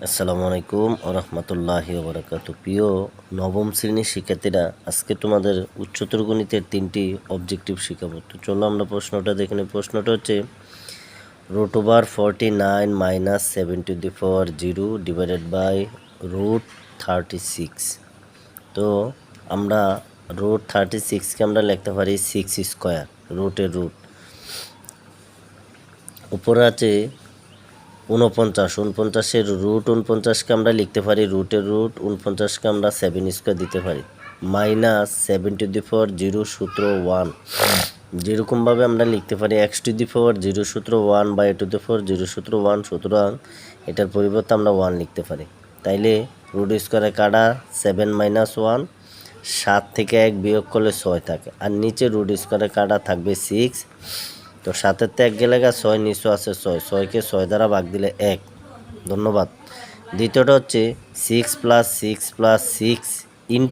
আসসালামু আলাইকুম রহমতুল্লাহি ওবরাকাতু। প্রিয় নবম শ্রেণীর শিক্ষার্থীরা, আজকে তোমাদের উচ্চতর গণিতের 3টি অবজেক্টিভ শেখাবো। তো চলো আমরা প্রশ্নটা দেখে নিই। প্রশ্নটা হচ্ছে √49 - 7⁴ ডিভাইডেড বাই √36। তো আমরা √36কে আমরা লিখতে পারি 6² রুটের রুট। উপরে আছে 49, 49-এর √49কে আমরা লিখতে পারি রুটের রুট 49কে আমরা 7² দিতে পারি, -7⁴ সূত্র 1। যেরকমভাবে আমরা লিখতে পারি x⁴ সূত্র 1 বা a⁴ সূত্র 1, সুতরাং এটার পরিবর্তে আমরা 1 লিখতে পারি। তাইলে রুট স্কোয়ারে কাটা 7 - 1, 7 থেকে 1 বিয়োগ করলে 6 থাকে, আর নিচে রুট স্কোয়ারে কাটা থাকবে 6। তো 7-এর তো 1 গেলে 6, নিচে আছে 6, 6কে 6 দ্বারা ভাগ দিলে 1। ধন্যবাদ। দ্বিতীয়টা হচ্ছে 6 + 6 + 6